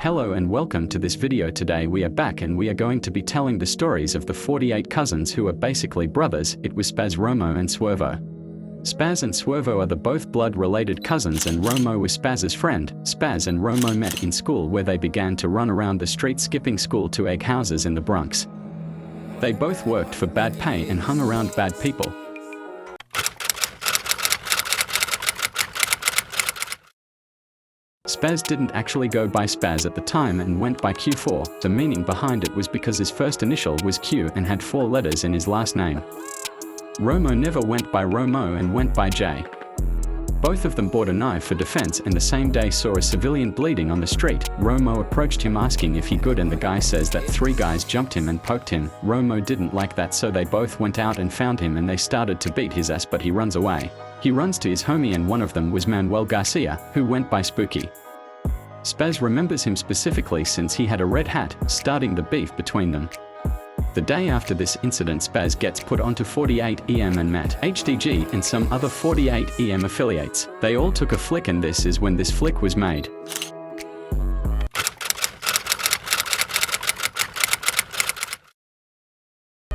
Hello and welcome to this video. Today we are back and we are going to be telling the stories of the 48 cousins who are basically brothers. It was Spaz, Romo and Swervo. Spaz and Swervo are the both blood-related cousins, and Romo was Spaz's friend. Spaz and Romo met in school, where they began to run around the street skipping school to egg houses in the Bronx. They both worked for bad pay and hung around bad people. Spaz didn't actually go by Spaz at the time and went by Q4. The meaning behind it was because his first initial was Q and had 4 letters in his last name. Romo never went by Romo and went by J. Both of them bought a knife for defense, and the same day saw a civilian bleeding on the street. Romo approached him asking if he could, and the guy says that 3 guys jumped him and poked him. Romo didn't like that, so they both went out and found him and they started to beat his ass, but he runs away. He runs to his homie, and one of them was Manuel Garcia, who went by Spooky. Spaz remembers him specifically since he had a red hat, starting the beef between them. The day after this incident, Spaz gets put onto 48EM and met HDG and some other 48EM affiliates. They all took a flick, and this is when this flick was made.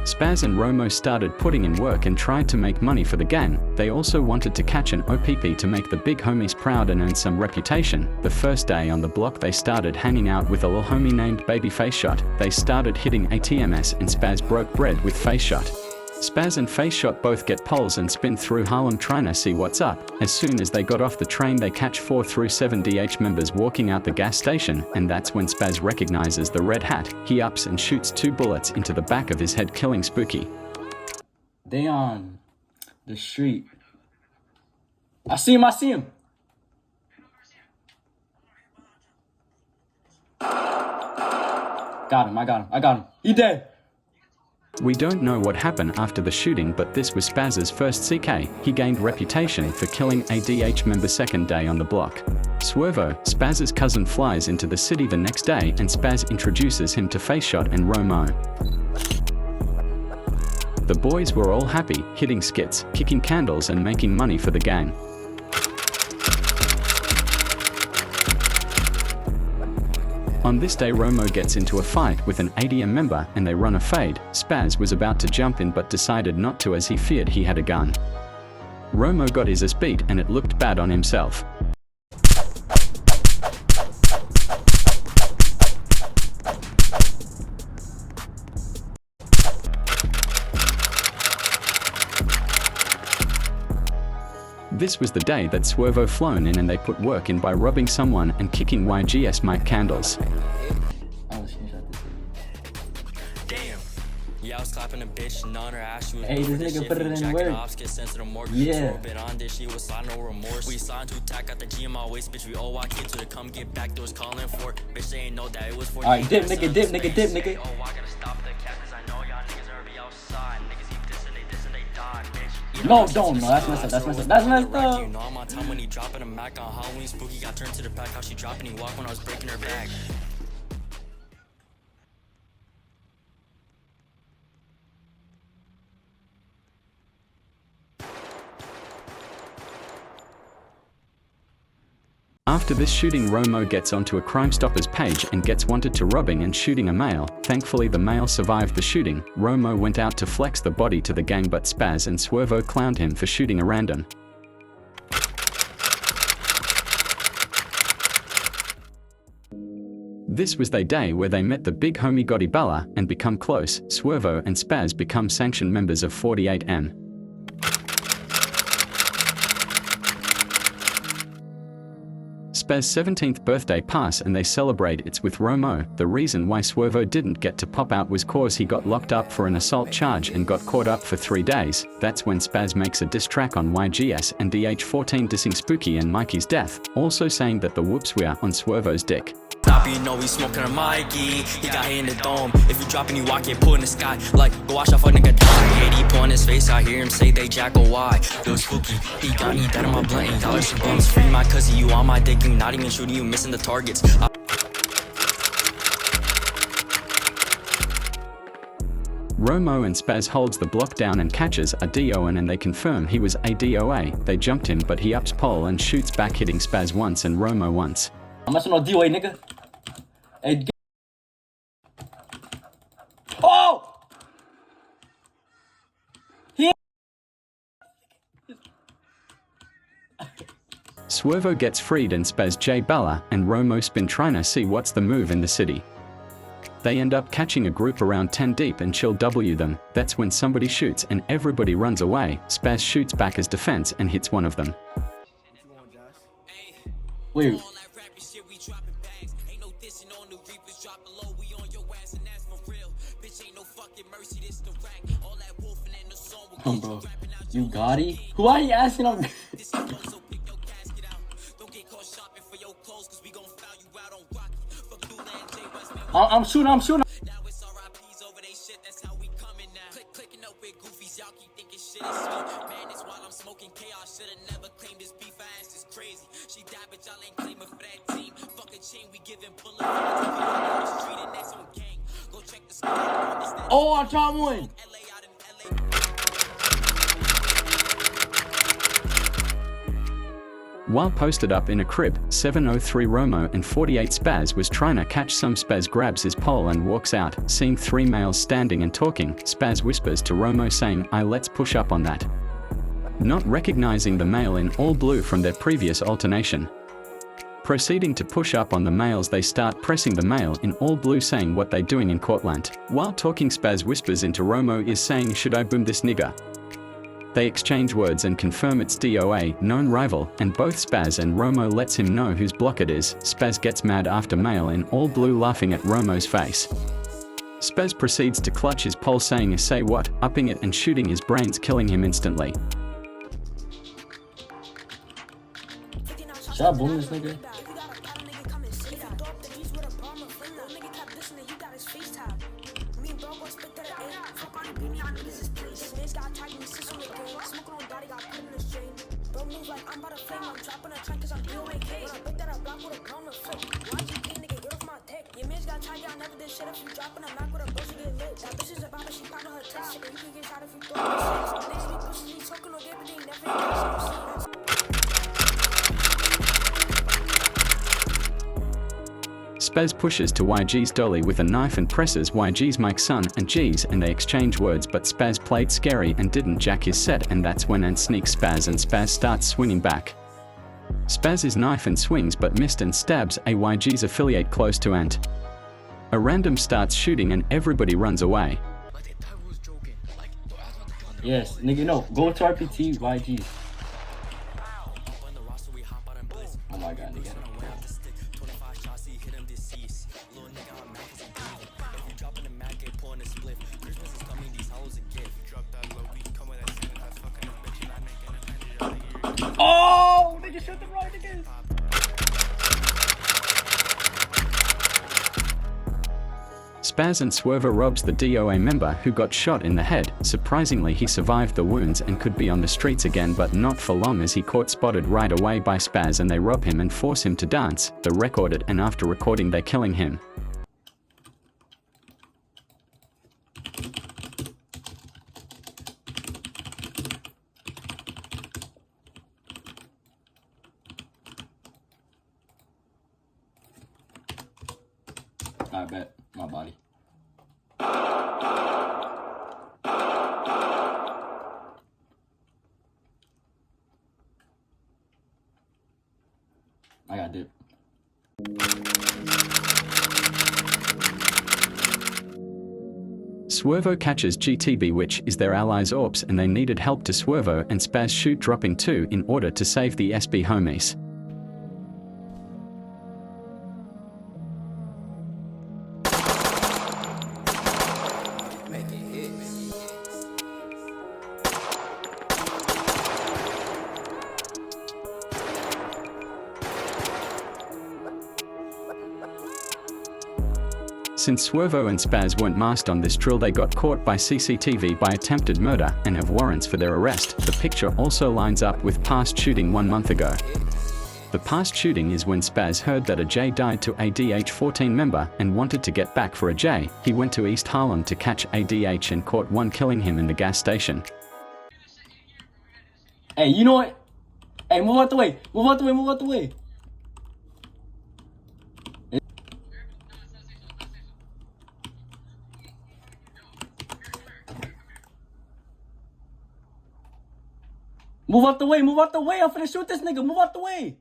Spaz and Romo started putting in work and tried to make money for the gang. They also wanted to catch an OPP to make the big homies proud and earn some reputation. The first day on the block, they started hanging out with a little homie named Baby Face Shot. They started hitting ATMs and Spaz broke bread with Face Shot. Spaz and Face Shot both get poles and spin through Harlem trying to see what's up. As soon as they got off the train, they catch 4 through 7 DH members walking out the gas station, and that's when Spaz recognizes the red hat. He ups and shoots 2 bullets into the back of his head, killing Spooky. They on the street. I see him. Got him. He dead. We don't know what happened after the shooting, but this was Spaz's first CK. He gained reputation for killing a DH member second day on the block. Swervo, Spaz's cousin, flies into the city the next day, and Spaz introduces him to Face Shot and Romo. The boys were all happy, hitting skits, kicking candles and making money for the gang. On this day, Romo gets into a fight with an ADM member and they run a fade. Spaz was about to jump in but decided not to, as he feared he had a gun. Romo got his ass beat and it looked bad on himself. This was the day that Swervo flown in and they put work in by robbing someone and kicking YGS mic candles. Damn. Yeah, I was clapping a bitch and on her ass. She was hey, this nigga put it in work. Yeah. She was signed no remorse. We signed to attack at the G in my waist, bitch. We all walk into the come get back. There was calling for it. Bitch, they ain't know that it was for. Alright, dip, nigga. Oh, I gotta stop the cap, cause I know y'all niggas are be outside. Niggas keep dissing, they die, bitch. No, that's messed up. You know I'm on time when he dropping a Mac on Halloween. Spooky got turned to the back. How she dropping, he walked when I was breaking her back. After this shooting, Romo gets onto a Crime Stoppers page and gets wanted to robbing and shooting a male. Thankfully, the male survived the shooting. Romo went out to flex the body to the gang, but Spaz and Swervo clowned him for shooting a random. This was the day where they met the big homie Gotti Bella and become close. Swervo and Spaz become sanctioned members of 48M. Spaz's 17th birthday pass and they celebrate it with Romo. The reason why Swervo didn't get to pop out was cause he got locked up for an assault charge and got caught up for 3 days. That's when Spaz makes a diss track on YGS and DH14 dissing Spooky and Mikey's death, also saying that the whoops were on Swervo's dick. You know he's smoking a Mikey. He got hit in the dome. If you drop and you walk, you pull in the sky. Like, go watch that fuck nigga die. 80 on his face, I hear him say they jack or why. Yo, Spooky, he got me dead on my blunt. $8 for bums. Free my cousin, you on my dick. You not even shooting, you missing the targets. Romo and Spaz holds the block down and catches a DON, and they confirm he was a DOA. They jumped him, but he ups pole and shoots back, hitting Spaz once and Romo once. I'm messing on DOA, nigga. Hey, oh! Swervo gets freed and Spaz J Bala and Romo spin trying to see what's the move in the city. They end up catching a group around 10 deep and chill W them. That's when somebody shoots and everybody runs away. Spaz shoots back as defense and hits one of them. Wait. Come bro. You Gotti? Who are you asking on? I'm shooting. Oh, I dropped one. While posted up in a crib, 703 Romo and 48 Spaz was trying to catch some. Spaz grabs his pole and walks out, seeing three males standing and talking. Spaz whispers to Romo saying, let's push up on that. Not recognizing the male in all blue from their previous alternation. Proceeding to push up on the males, they start pressing the male in all blue saying what they doing in Cortland. While talking, Spaz whispers into Romo is saying, should I boom this nigga? They exchange words and confirm it's DOA, known rival, and both Spaz and Romo lets him know whose block it is. Spaz gets mad after male in all blue laughing at Romo's face. Spaz proceeds to clutch his pole saying say what, upping it and shooting his brains, killing him instantly. Should I boom this nigga? Spaz pushes to YG's dolly with a knife and presses YG's mic son and G's, and they exchange words, but Spaz played scary and didn't jack his set, and that's when Ant sneaks Spaz and Spaz starts swinging back. Spaz's knife and swings but missed and stabs a YG's affiliate close to Ant. A random starts shooting and everybody runs away. Yes, nigga, no. Go to RPT, YG. Oh my god, nigga. Oh, nigga, shut the right again. Spaz and Swervo robs the DOA member who got shot in the head. Surprisingly, he survived the wounds and could be on the streets again, but not for long, as he caught spotted right away by Spaz and they rob him and force him to dance. They record it, and after recording they killing him. I bet. My body. I got dip. Swervo catches GTB, which is their allies Orps, and they needed help to Swervo and Spaz shoot dropping 2 in order to save the SB homies. Since Swervo and Spaz weren't masked on this drill, they got caught by CCTV by attempted murder and have warrants for their arrest. The picture also lines up with past shooting 1 month ago. The past shooting is when Spaz heard that a J died to a DH14 member and wanted to get back for a J. He went to East Harlem to catch a DH and caught one, killing him in the gas station. Hey, you know what? Hey, move out the way. Move out the way. Move out the way. Move out the way, move out the way. I'm finna shoot this nigga. Move out the way.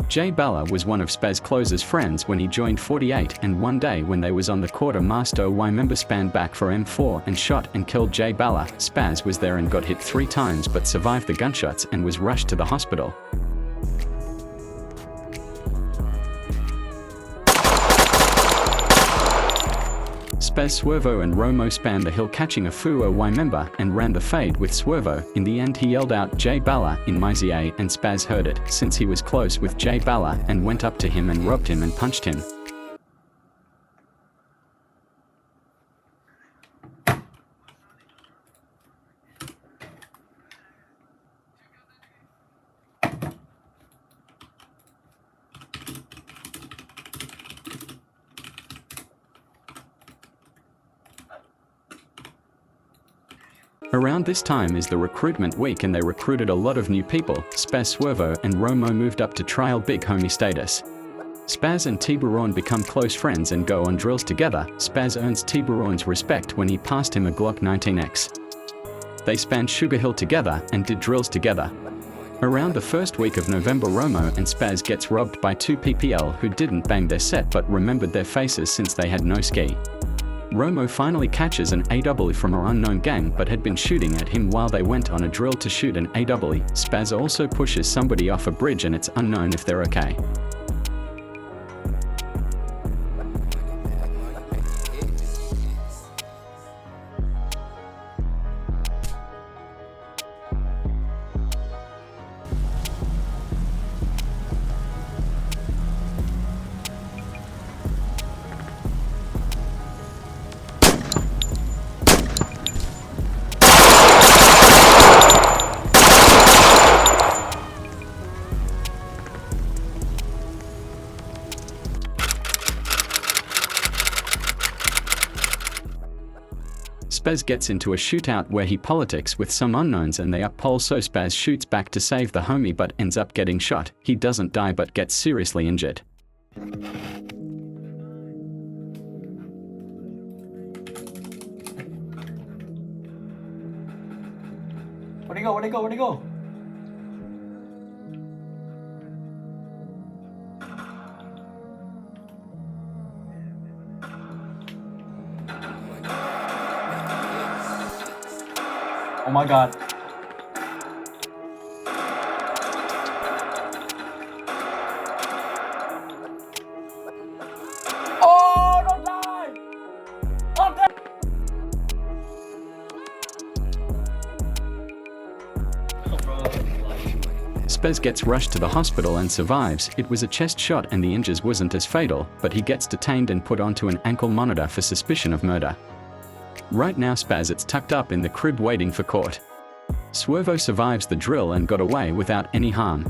Jay Balla was one of Spaz closest friends when he joined 48, and one day when they was on the court, a Master Y member span back for M4 and shot and killed Jay Balla. Spaz was there and got hit 3 times but survived the gunshots and was rushed to the hospital. Spaz, Swervo and Romo spanned the hill catching a Fuo Y member and ran the fade with Swervo. In the end he yelled out Jay Balla in NYC and Spaz heard it since he was close with Jay Balla and went up to him and robbed him and punched him. Around this time is the recruitment week and they recruited a lot of new people. Spaz, Swervo and Romo moved up to trial big homie status. Spaz and Tiburon become close friends and go on drills together. Spaz earns Tiburon's respect when he passed him a Glock 19X. They spanned Sugar Hill together and did drills together. Around the first week of November, Romo and Spaz gets robbed by 2 PPL who didn't bang their set but remembered their faces since they had no ski. Romo finally catches an AW from an unknown gang but had been shooting at him while they went on a drill to shoot an AW. Spaz also pushes somebody off a bridge and it's unknown if they're okay. Spaz gets into a shootout where he politics with some unknowns and they uppole, so Spaz shoots back to save the homie but ends up getting shot. He doesn't die but gets seriously injured. Where'd he go? Where'd he go? Where'd he go? Oh my god. Oh, don't die! Oh, God. Spaz gets rushed to the hospital and survives. It was a chest shot and the injuries wasn't as fatal, but he gets detained and put onto an ankle monitor for suspicion of murder. Right now Spaz it's tucked up in the crib waiting for court. Swervo survives the drill and got away without any harm.